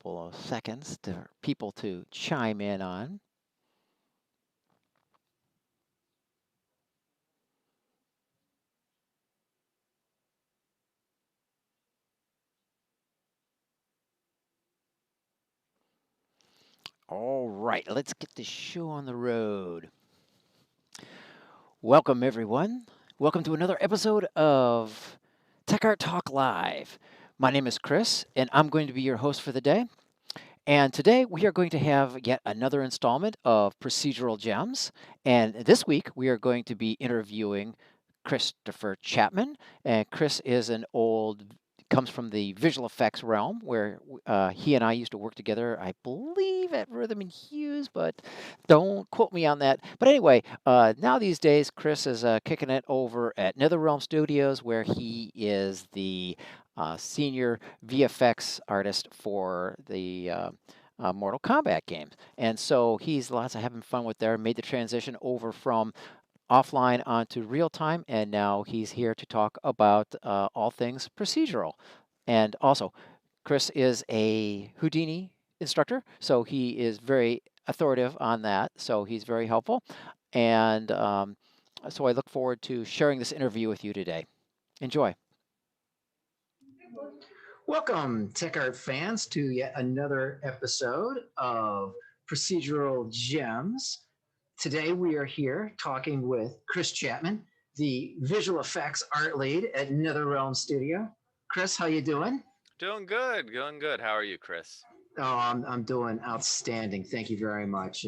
couple of seconds for people to chime in on. All right, let's get the show on the road. Welcome, everyone. Welcome to another episode of Tech Art Talk Live. My name is Chris, and I'm going to be your host for the day. And today we are going to have yet another installment of Procedural Gems. And this week we are going to be interviewing Christopher Chapman. And Chris is comes from the visual effects realm where he and I used to work together, I believe, at Rhythm and Hues, but don't quote me on that. But anyway, now these days, Chris is kicking it over at NetherRealm Studios, where he is the senior VFX artist for the Mortal Kombat games. And so he's lots of having fun with there, made the transition over from offline onto real time, and now he's here to talk about all things procedural. And also, Chris is a Houdini instructor, so he is very authoritative on that, so he's very helpful. And so I look forward to sharing this interview with you today. Enjoy. Welcome, Tech Art fans, to yet another episode of Procedural Gems. Today we are here talking with Chris Chapman, the visual effects art lead at NetherRealm Studio. Chris, how you doing? Doing good, doing good. How are you, Chris? Oh, I'm doing outstanding. Thank you very much.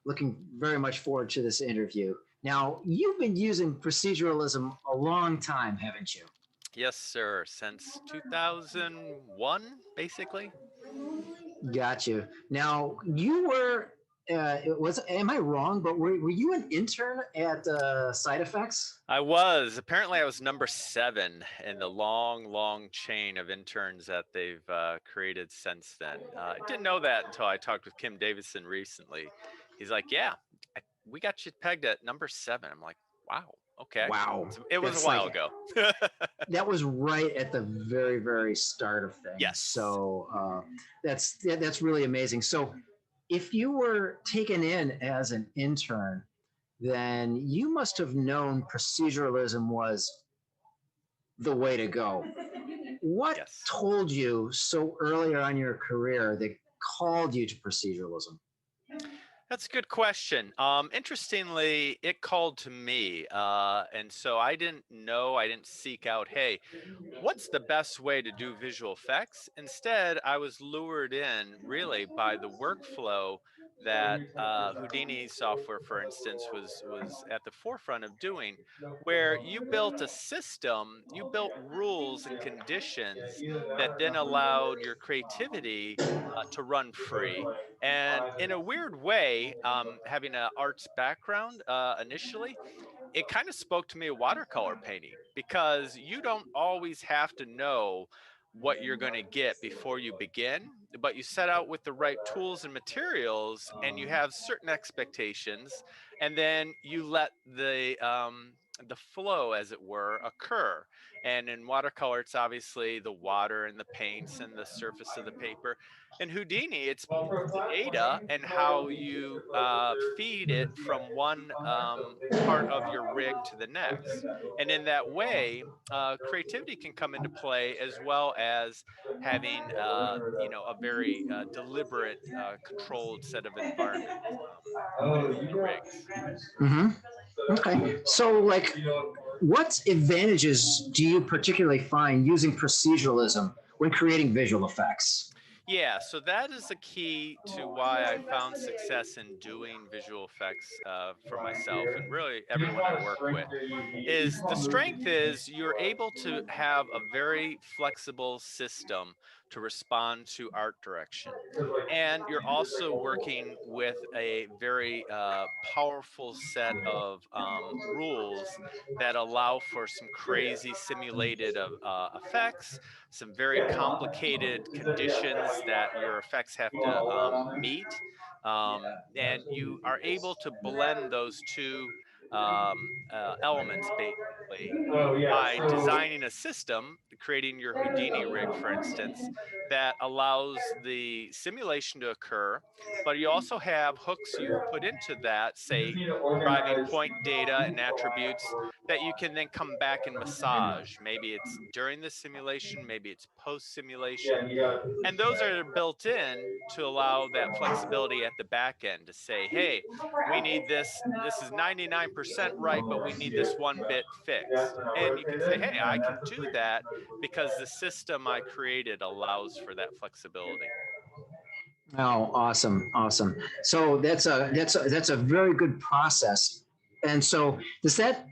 Looking very much forward to this interview. Now, you've been using proceduralism a long time, haven't you? Yes, sir. Since 2001, basically. Got you. Now you were. It was. Am I wrong? But were you an intern at Side Effects? I was. Apparently, I was number 7 in the long, long chain of interns that they've created since then. I didn't know that until I talked with Kim Davidson recently. He's like, "Yeah, we got you pegged at number 7." I'm like, "Wow, okay." Wow, So it was a that's while like ago. that was right at the very start of things. Yes. So that's really amazing. So if you were taken in as an intern, then you must have known proceduralism was the way to go. What Yes. told you so earlier on in your career that called you to proceduralism? That's a good question. Interestingly, it called to me, and so I didn't know. I didn't seek out. Hey, what's the best way to do visual effects? Instead, I was lured in really by the workflow that Houdini software, for instance, was at the forefront of doing, where you built a system, you built rules and conditions that then allowed your creativity to run free. And in a weird way, having an arts background initially, it kind of spoke to me of watercolor painting because you don't always have to know what you're going to get before you begin, but you set out with the right tools and materials and you have certain expectations, and then you let the flow, as it were, occur. And in watercolor, it's obviously the water and the paints and the surface of the paper. In Houdini, it's data and how you feed it from one part of your rig to the next. And in that way, creativity can come into play as well as having, a very deliberate, controlled set of environments within the rigs. Mm-hmm. Okay. So, like, what advantages do you particularly find using proceduralism when creating visual effects? Yeah, so that is the key to why I found success in doing visual effects for myself and really everyone I work with. Is the strength is you're able to have a very flexible system to respond to art direction. And you're also working with a very powerful set of rules that allow for some crazy simulated of effects, some very complicated conditions that your effects have to meet. And you are able to blend those two. elements basically Oh yeah. by So designing a system, creating your Houdini rig, for instance, that allows the simulation to occur. But you also have hooks you put into that, you just say, need to driving organize point data these and attributes collateral that you can then come back and agreements. massage. Maybe it's during the simulation, maybe it's post Yeah, simulation, and you got to and position those that. are built in to allow that flexibility at the back end to say, hey, we need this is 99% right, but we need this one bit That's fixed. not And you can say, rotated, hey, I and can that's a do frequency that that you're supposed to because get. the system I created allows for that flexibility. Oh, awesome, awesome. So that's a very good process. And so does that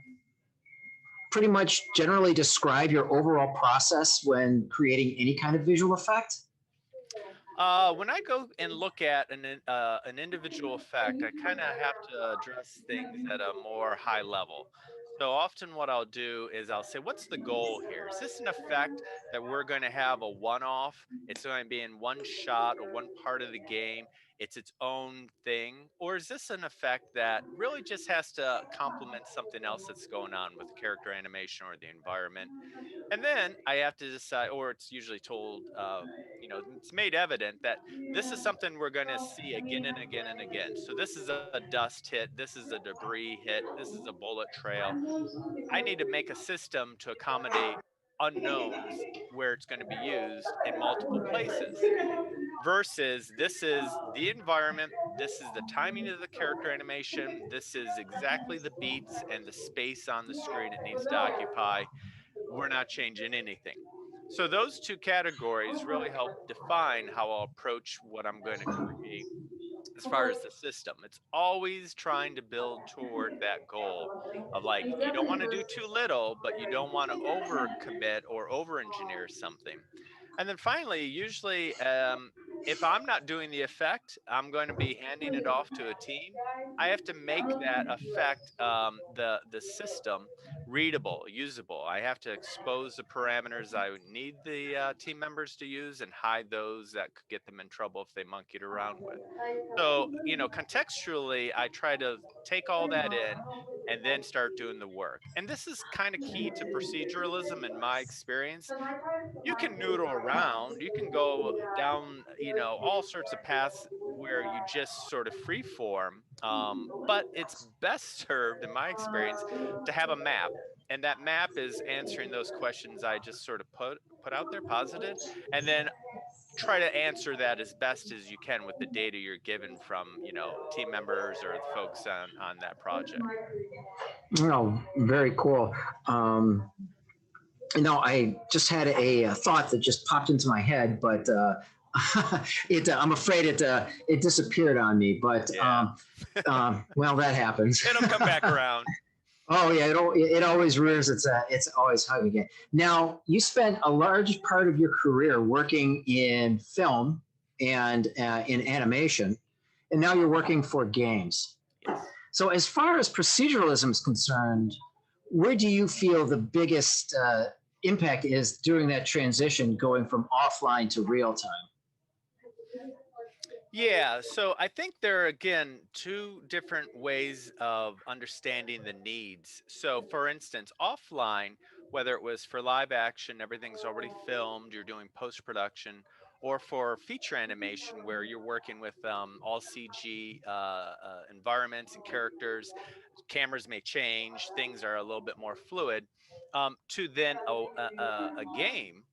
pretty much generally describe your overall process when creating any kind of visual effect? When I go and look at an individual effect, I kind of have to address things at a more high level. So often, what I'll do is I'll say, "What's the goal here? Is this an effect that we're going to have a one-off? It's going to be in one shot or one part of the game. It's its own thing, or is this an effect that really just has to complement something else that's going on with character animation or the environment?" And then I have to decide, or it's usually told, it's made evident that this is something we're going to see again and again and again. So this is a dust hit, this is a debris hit, this is a bullet trail. I need to make a system to accommodate unknowns where it's going to be used in multiple places versus this is the environment, this is the timing of the character animation, this is exactly the beats and the space on the screen it needs to occupy. We're not changing anything. So those two categories really help define how I'll approach what I'm going to create as far as the system. It's always trying to build toward that goal of like you don't want to do too little, but you don't want to overcommit or over engineer something. And then finally, usually, if I'm not doing the effect, I'm going to be handing it off to a team. I have to make that effect, the system, readable, usable. I have to expose the parameters I need the team members to use and hide those that could get them in trouble if they monkeyed around with. So, contextually, I try to take all that in and then start doing the work. And this is kind of key to proceduralism in my experience. You can noodle around, you can go down, all sorts of paths where you just sort of free form. But it's best served, in my experience, to have a map. And that map is answering those questions I just sort of put out there, posited, and then try to answer that as best as you can with the data you're given from team members or the folks on that project. Oh, very cool. Um, I just had a thought that just popped into my head, but I'm afraid it disappeared on me. But Yeah. well, that happens. It'll come back around. Oh yeah, it always rears it's always hugging again. Now you spent a large part of your career working in film and in animation, and now you're working for games. Yes. So as far as proceduralism is concerned, where do you feel the biggest impact is during that transition going from offline to real time? Yeah, so I think there are again two different ways of understanding the needs. So, for instance, offline, whether it was for live action, everything's already filmed, you're doing post production, or for feature animation, where you're working with all CG environments and characters, cameras may change, things are a little bit more fluid, to then a game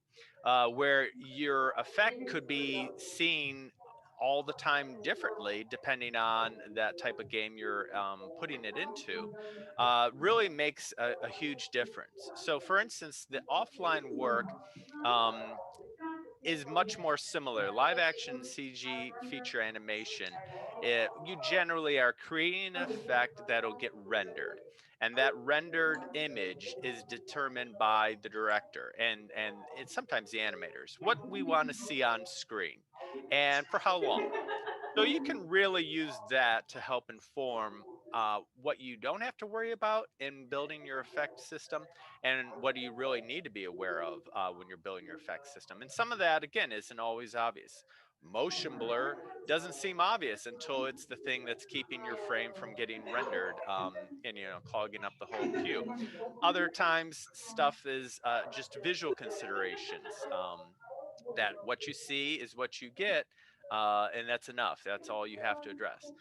where your effect could be seen all the time differently depending on that type of game you're putting it into, really makes a huge difference. So for instance, the offline work um, is much more similar. Live action CG feature animation, you generally are creating an effect that'll get rendered. And that rendered image is determined by the director and it's sometimes the animators, what we want to see on screen and for how long. So you can really use that to help inform what you don't have to worry about in building your effect system and what do you really need to be aware of when you're building your effect system. And some of that, again, isn't always obvious. motion blur doesn't seem obvious until it's the thing that's keeping your frame from getting rendered, and clogging up the whole queue. Other times, stuff is just visual considerations. That what you see is what you get, and that's enough. That's all you have to address.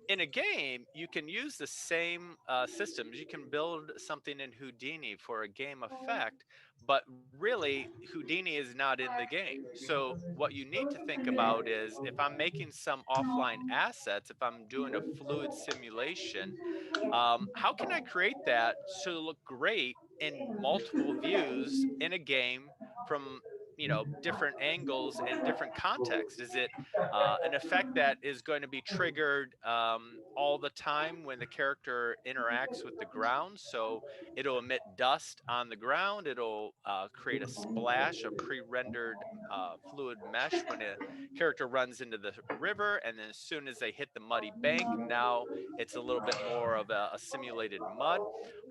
In a game, you can use the same systems. You can build something in Houdini for a game effect, but really, Houdini is not in the game. So, what you need to think about is if I'm making some offline assets, if I'm doing a fluid simulation, how can I create that to look great in multiple views in a game from different angles and different contexts? Is it an effect that is going to be triggered all the time when the character interacts with the ground? So it'll emit dust on the ground. It'll create a splash, a pre-rendered fluid mesh when a character runs into the river, and then as soon as they hit the muddy bank, now it's a little bit more of a simulated mud.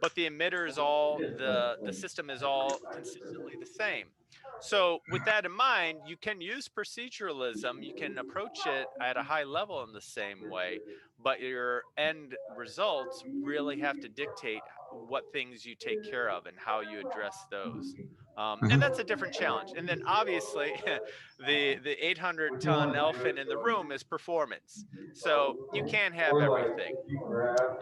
But the emitter is all the system is all consistently the same. So, with that in mind, you can use proceduralism. You can approach it at a high level in the same way, but your end results really have to dictate what things you take care of and how you address those. And that's a different challenge. And then obviously, the 800-ton elephant in the room is performance. So you can't have everything.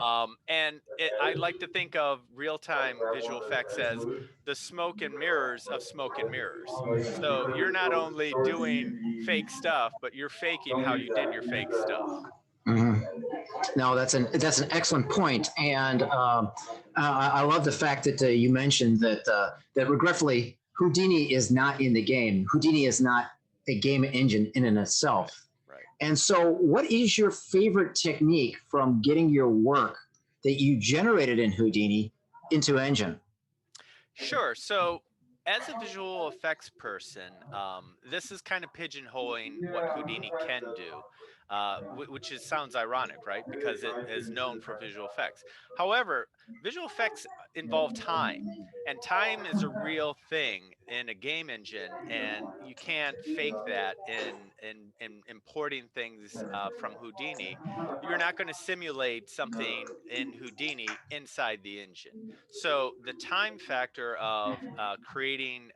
I like to think of real time visual effects as the smoke and mirrors of smoke and mirrors. So you're not only doing fake stuff, but you're faking how you did your fake stuff. Mhm. No, that's an excellent point, and I love the fact that you mentioned that regretfully Houdini is not in the game. Houdini is not a game engine in and Right. itself. Right. And so, what is your favorite technique from getting your work that you generated in Houdini into Engine? Sure. So, as a visual effects person, this is kind of pigeonholing what Houdini can do, which is sounds ironic, right? Because it is known for visual effects. However, visual effects involve time, and time is a real thing in a game engine, and you can't fake that in importing things from Houdini. You're not going to simulate something in Houdini inside the engine. So the time factor of creating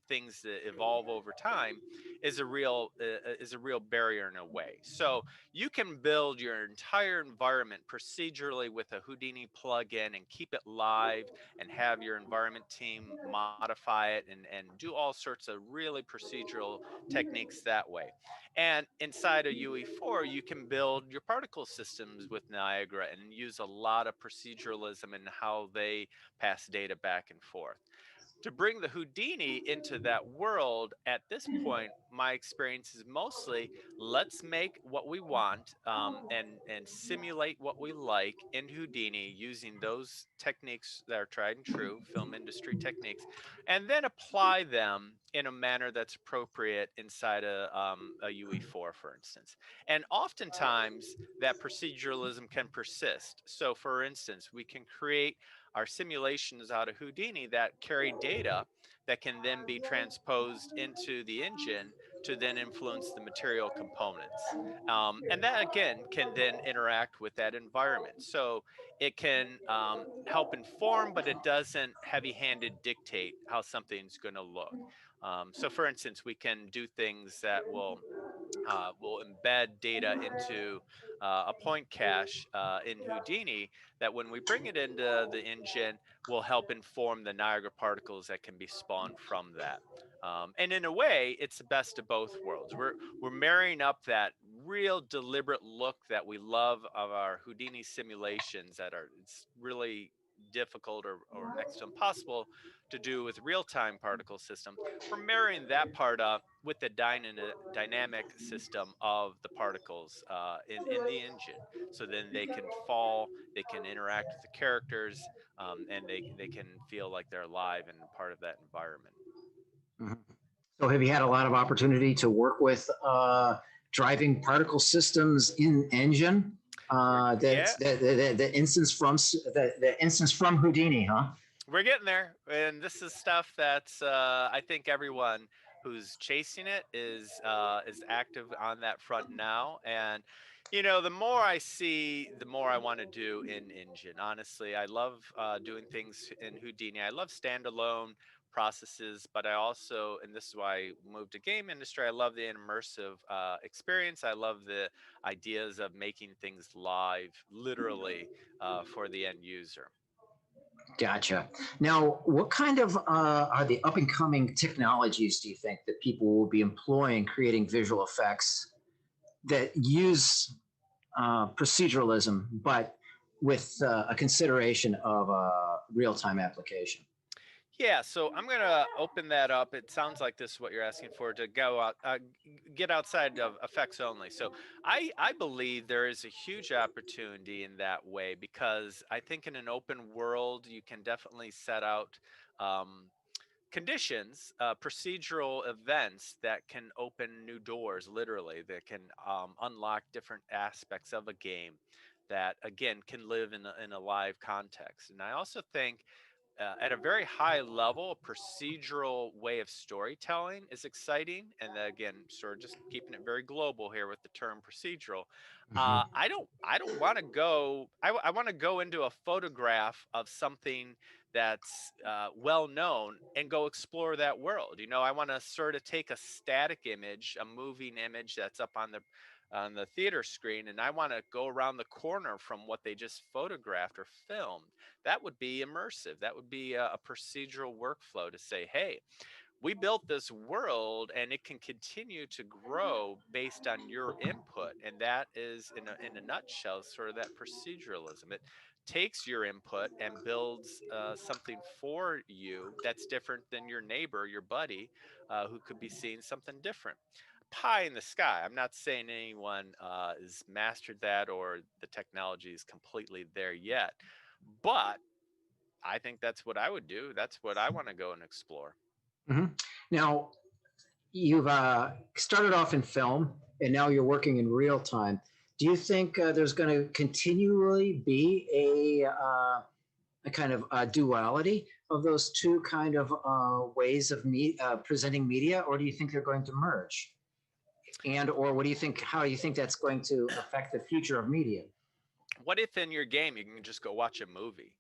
things that evolve over time is a real barrier in a way. So you can build your entire environment procedurally with a Houdini plugin and keep it live and have your environment team modify it and do all sorts of really procedural techniques that way. And inside of UE4, you can build your particle systems with Niagara and use a lot of proceduralism in how they pass data back and forth. To bring the Houdini into that world at this point, my experience is mostly let's make what we want, and simulate what we like in Houdini using those techniques that are tried and true, film industry techniques, and then apply them in a manner that's appropriate inside a UE4, for instance. And oftentimes, that proceduralism can persist. So, for instance, we can create our simulations out of Houdini that carry data that can then be transposed into the engine to then influence the material components. And that again can then interact with that environment. So it can help inform, but it doesn't heavy handed dictate how something's going to look. So, for instance, we can do things that will embed data into a point cache in Houdini that when we bring it into the engine will help inform the Niagara particles that can be spawned from that. And in a way, it's the best of both worlds. We're marrying up that real deliberate look that we love of our Houdini simulations that are it's really difficult or next to impossible to do with real-time particle system. We're marrying that part up with the dynamic system of the particles in the engine. So then they can fall, they can interact with the characters, and they can feel like they're alive and part of that environment. Mhm. So, have you had a lot of opportunity to work with driving particle systems in Engine? Yeah, That's the instance from the instance from Houdini, huh? we're getting there, and this is stuff that's I think everyone who's chasing it is active on that front now. And the more I see, the more I want to do in engine. Honestly, I love doing things in Houdini. I love standalone processes, but I also, and this is why I moved to game industry, I love the immersive experience. I love the ideas of making things live, literally, for the end user. Gotcha. Now, what kind of are the up and coming technologies do you think that people will be employing creating visual effects that use proceduralism, but with a consideration of a real time application? Yeah, so I'm gonna open that up. It sounds like this is what you're asking for, to go out, get outside of effects only. So I believe there is a huge opportunity in that way, because I think in an open world you can definitely set out um, conditions, procedural events that can open new doors, literally, that can unlock different aspects of a game that again can live in a live context. And I also think at a very high level, a procedural way of storytelling is exciting. And again, sort of just keeping it very global here with the term procedural. Mm-hmm. I don't want to go. I want to go into a photograph of something that's well known and go explore that world. I want to sort of take a static image, a moving image that's up on the theater screen, and I want to go around the corner from what they just photographed or filmed. That would be immersive. That would be a procedural workflow to say, hey, we built this world and it can continue to grow based on your input. And that is, in a nutshell, sort of that proceduralism. It takes your input and builds something for you that's different than your neighbor, your buddy, who could be seeing something different. Pie in the sky. I'm not saying anyone has mastered that or the technology is completely there yet, but I think that's what I would do. That's what I want to go and explore. Mm-hmm. Now, you've started off in film and now you're working in real time. Do you think there's going to continually be a kind of duality of those two kind of ways of presenting media, or do you think they're going to merge? And or what do you think? How do you think that's going to affect the future of media? What if in your game you can just go watch a movie?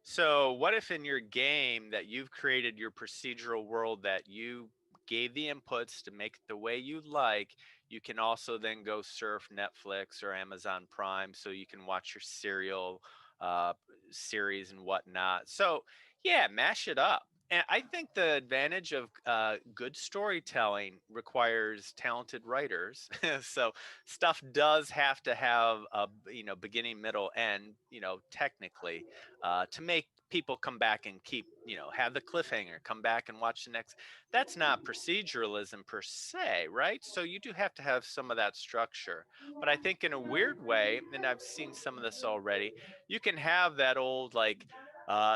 So, what if in your game that you've created your procedural world that you gave the inputs to make it the way you like, you can also then go surf Netflix or Amazon Prime so you can watch your serial uh, series and whatnot. So, yeah, mash it up. And I think the advantage of good storytelling requires talented writers. So stuff does have to have a beginning, middle, end. Technically, to make people come back and keep have the cliffhanger, come back and watch the next. That's not proceduralism per se, right? So you do have to have some of that structure. But I think in a weird way, and I've seen some of this already, you can have that old like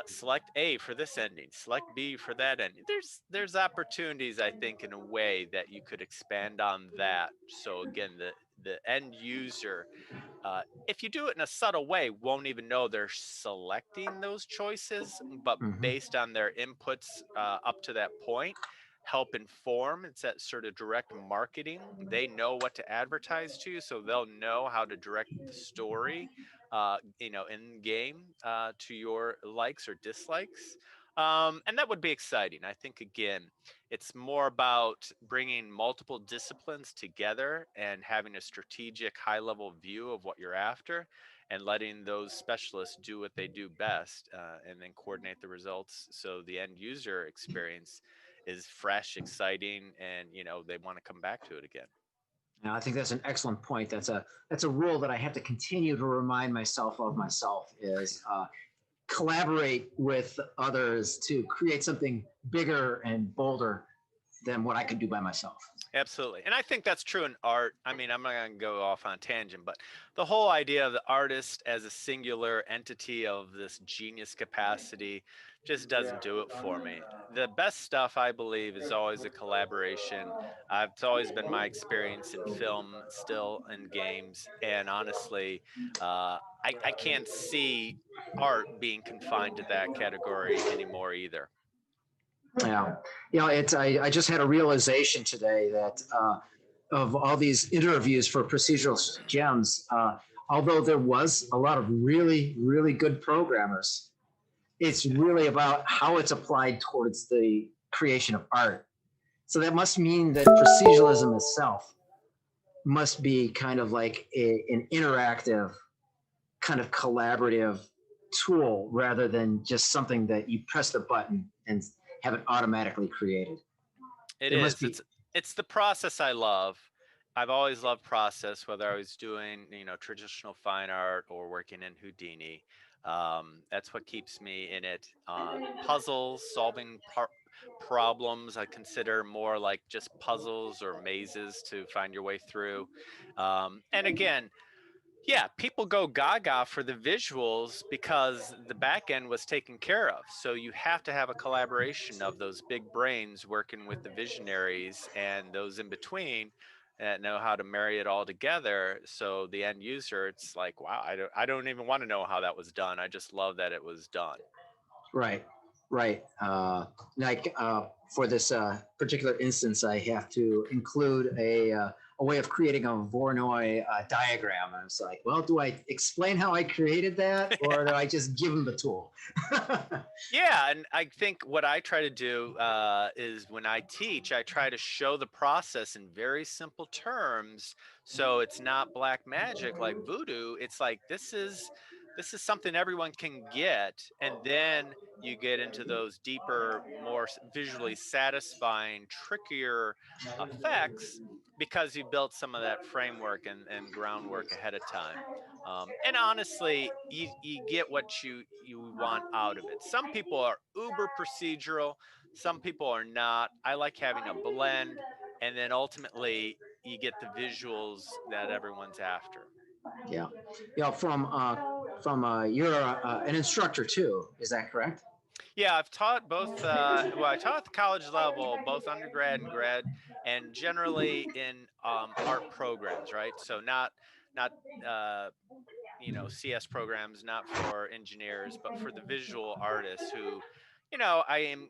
select A for this ending, select B for that ending. There's opportunities, I think, in a way that you could expand on that. So again, the end user, if you do it in a subtle way, won't even know they're selecting those choices, but Mm-hmm. based on their inputs up to that point, help inform. It's that sort of direct marketing. They know what to advertise to, so they'll know how to direct the story, in game to your likes or dislikes. And that would be exciting. I think, again, it's more about bringing multiple disciplines together and having a strategic high level view of what you're after and letting those specialists do what they do best, and then coordinate the results so the end user experience is fresh, exciting, and they want to come back to it again. Now, I think that's an excellent point. That's a rule that I have to continue to remind myself of myself is collaborate with others to create something bigger and bolder than what I could do by myself. Absolutely. And I think that's true in art. I mean, I'm not going to go off on a tangent, but the whole idea of the artist as a singular entity of this genius capacity just doesn't do it for me. The best stuff, I believe, is always a collaboration. It's always been my experience in film, still in games. And honestly, I can't see art being confined to that category anymore either. Yeah, it's I just had a realization today that of all these interviews for procedural gems, although there was a lot of really good programmers, it's really about how it's applied towards the creation of art. So that must mean that proceduralism itself must be kind of like an interactive, kind of collaborative tool rather than just something that you press the button and have it automatically created. It There must is. be, It's the process I love. I've always loved process, whether I was doing traditional fine art or working in Houdini. That's what keeps me in it. Puzzles, solving problems, I consider more like just puzzles or mazes to find your way through. And again, yeah, people go gaga for the visuals because the back end was taken care of. So you have to have a collaboration of those big brains working with the visionaries and those in between that know how to marry it all together. So the end user, it's like, wow, I don't even want to know how that was done. I just love that it was done. right, right. Like for this particular instance, I have to include a way of creating a Voronoi diagram. And it's like, well, do I explain how I created that, or do I just give them the tool? Yeah, and I think what I try to do is when I teach, I try to show the process in very simple terms, so it's not black magic like voodoo. It's like this is something everyone can get, and then you get into those deeper, more visually satisfying, trickier effects because you built some of that framework and groundwork ahead of time. And honestly, you get what you want out of it. Some people are uber procedural, some people are not. I like having a blend, and then ultimately you get the visuals that everyone's after. Yeah, from you're an instructor too. Is that correct? Yeah, I've taught both. Well, I taught at the college level, both undergrad and grad, and generally in art programs, right? So not uh, CS programs, not for engineers, but for the visual artists who,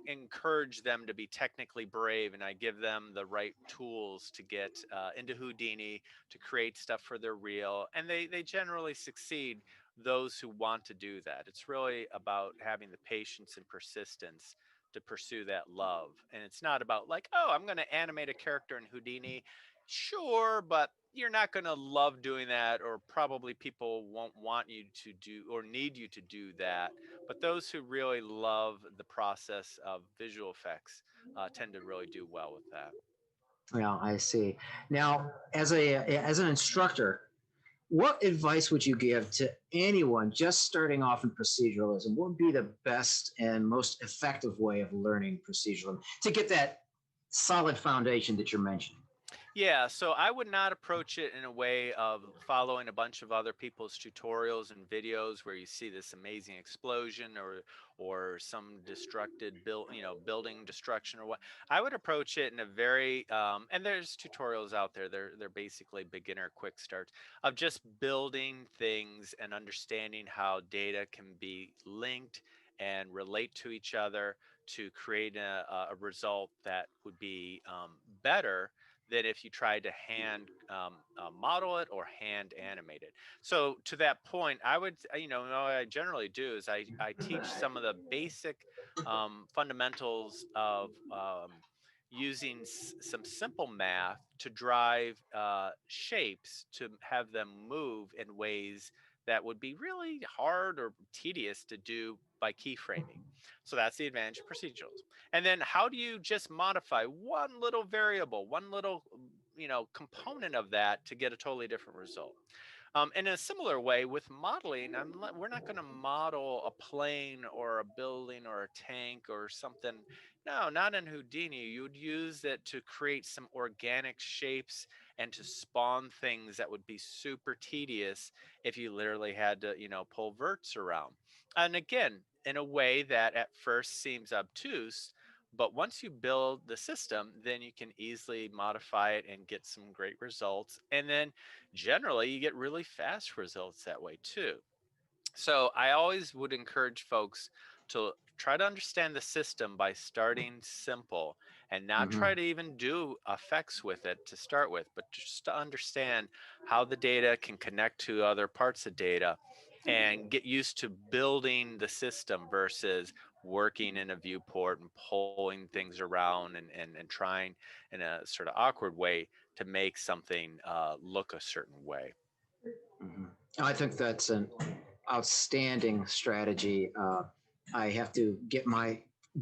encourage them to be technically brave, and I give them the right tools to get into Houdini to create stuff for their reel, and they generally succeed. Those who want to do that, it's really about having the patience and persistence to pursue that love, and it's not about like, oh, I'm going to animate a character in Houdini. Sure, but you're not going to love doing that, or probably people won't want you to do or need you to do that. But those who really love the process of visual effects tend to really do well with that. Yeah, I see. Now, as an instructor, what advice would you give to anyone just starting off in proceduralism? What would be the best and most effective way of learning proceduralism to get that solid foundation that you're mentioning? Yeah, so I would not approach it in a way of following a bunch of other people's tutorials and videos where you see this amazing explosion or some destructed building destruction or what. I would approach it in a very and there's tutorials out there. They're basically beginner quick starts of just building things and understanding how data can be linked and relate to each other to create a result that would be better than if you tried to hand model it or hand animate it. So to that point, I would, what I generally do is I teach some of the basic fundamentals of using some simple math to drive shapes to have them move in ways that would be really hard or tedious to do by keyframing. So that's the advantage of procedurals. And then how do you just modify one little variable, one little component of that to get a totally different result? In a similar way with modeling, we're not going to model a plane or a building or a tank or something. No, not in Houdini. You would use it to create some organic shapes and to spawn things that would be super tedious if you literally had to, pull verts around. And again, in a way that at first seems obtuse, but once you build the system, then you can easily modify it and get some great results. And then generally you get really fast results that way too. So I always would encourage folks to Try to understand the system by starting simple and not Hmm. try to even do effects with it to start with, but just to understand how the data can connect to other parts of data and get used to building the system versus working in a viewport and pulling things around and trying in a sort of awkward way to make something look a certain way. Hmm. I think that's an outstanding strategy. I have to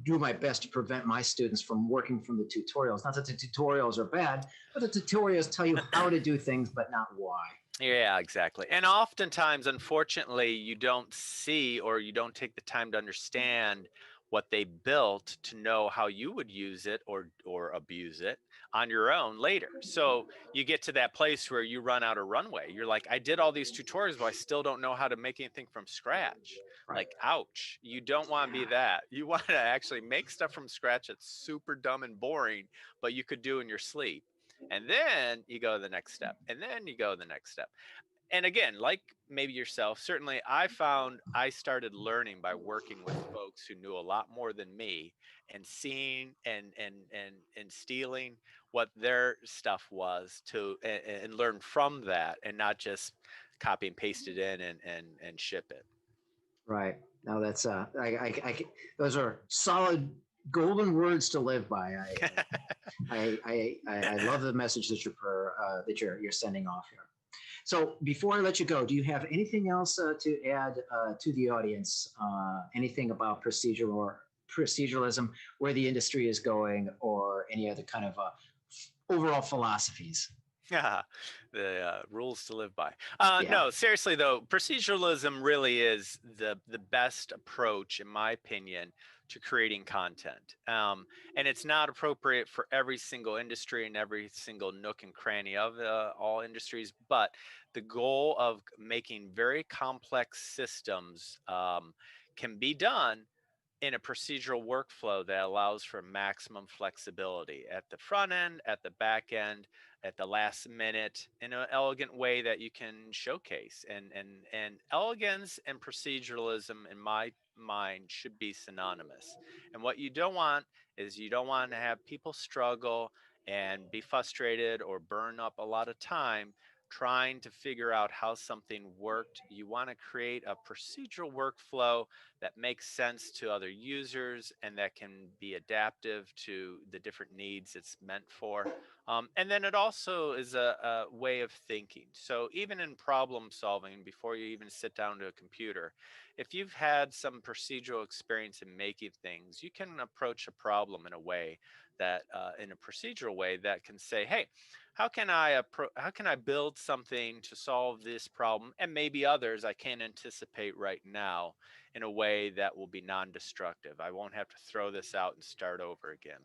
do my best to prevent my students from working from the tutorials. Not that the tutorials are bad, but the tutorials tell you how to do things, but not why. Yeah, exactly. And oftentimes, unfortunately, you don't see or you don't take the time to understand what they built to know how you would use it or abuse it on your own later. So you get to that place where you run out of runway. You're like, I did all these tutorials, but I still don't know how to make anything from scratch. Right. Like, ouch. You don't want to be that. You want to actually make stuff from scratch that's super dumb and boring, but you could do in your sleep. And then you go to the next step. And then you go to the next step. And again, like maybe yourself, certainly I found I started learning by working with folks who knew a lot more than me and seeing and stealing what their stuff was to and learn from that and not just copy and paste it in and ship it. Right. No, that's those are solid golden words to live by. I love the message that you're sending off here. So before I let you go, do you have anything else to add to the audience? Anything about proceduralism, where the industry is going, or any other kind of overall philosophies? Yeah, the rules to live by. Yeah. No, seriously though, proceduralism really is the best approach, in my opinion, to creating content. And it's not appropriate for every single industry and every single nook and cranny of all industries. But the goal of making very complex systems can be done in a procedural workflow that allows for maximum flexibility at the front end, at the back end, at the last minute, in an elegant way that you can showcase. And elegance and proceduralism, in my mind, should be synonymous. And what you don't want is you don't want to have people struggle and be frustrated or burn up a lot of time trying to figure out how something worked. You want to create a procedural workflow that makes sense to other users and that can be adaptive to the different needs it's meant for. And then it also is a way of thinking. So even in problem solving, before you even sit down to a computer, if you've had some procedural experience in making things, you can approach a problem in a way that, in a procedural way, that can say, "Hey, how can I build something to solve this problem and maybe others I can't anticipate right now in a way that will be non-destructive. I won't have to throw this out and start over again."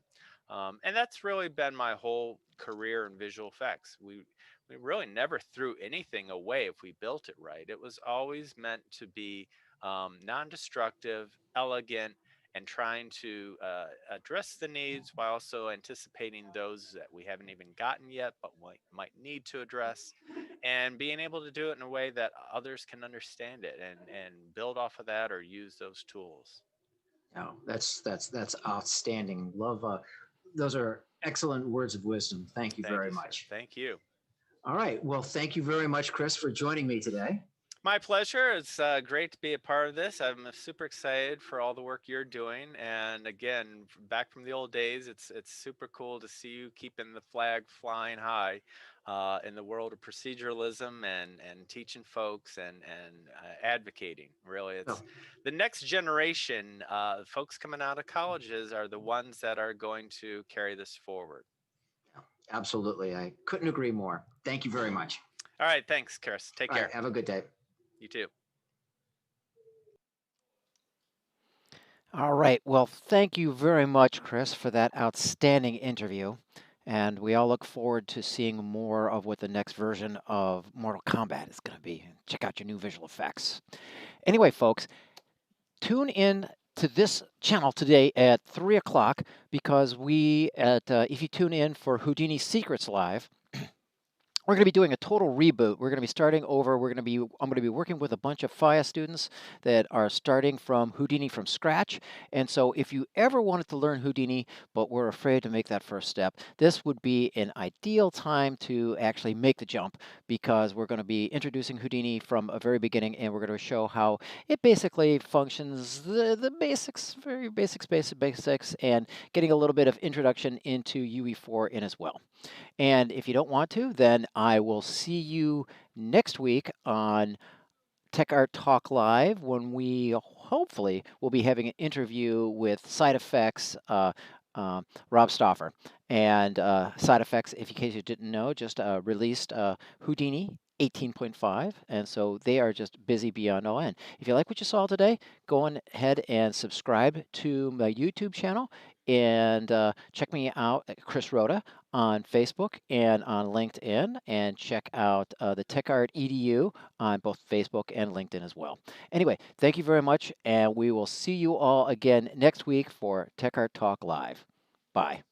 And that's really been my whole career in visual effects. We really never threw anything away if we built it right. It was always meant to be non-destructive, elegant, and trying to address the needs while also anticipating those that we haven't even gotten yet, but might need to address, and being able to do it in a way that others can understand it and build off of that or use those tools. No, that's outstanding. Love. Those are excellent words of wisdom. Thank you Thank very you, sir. much. Thank you. All right. Well, thank you very much, Chris, for joining me today. My pleasure. It's great to be a part of this. I'm super excited for all the work you're doing. And again, back from the old days, it's super cool to see you keeping the flag flying high in the world of proceduralism and teaching folks and advocating. Really, Oh, it's the next generation. Folks coming out of colleges are the ones that are going to carry this forward. absolutely. I couldn't agree more. Thank you very much. All right, thanks, Chris. Take All right. care. Have a good day. You too. All right. Well, thank you very much, Chris, for that outstanding interview. And we all look forward to seeing more of what the next version of Mortal Kombat is going to be. Check out your new visual effects. Anyway, folks, tune in to this channel today at 3 o'clock because if you tune in for Houdini Secrets Live, we're going to be doing a total reboot. We're going to be starting over. I'm going to be working with a bunch of FIA students that are starting from Houdini from scratch. And so if you ever wanted to learn Houdini, but were afraid to make that first step, this would be an ideal time to actually make the jump, because we're going to be introducing Houdini from a very beginning, and we're going to show how it basically functions, the basics, very basics, and getting a little bit of introduction into UE4 in as well. And if you don't want to, then I will see you next week on Tech Art Talk Live, when we hopefully will be having an interview with Side Effects, Rob Stoffer. And Side Effects, if in case you didn't know, just released Houdini 18.5, and so they are just busy beyond all end. If you like what you saw today, go on ahead and subscribe to my YouTube channel, and check me out at Chris Rhoda on Facebook and on LinkedIn, and check out the TechArt EDU on both Facebook and LinkedIn as well. Anyway, thank you very much, and we will see you all again next week for TechArt Talk Live. Bye.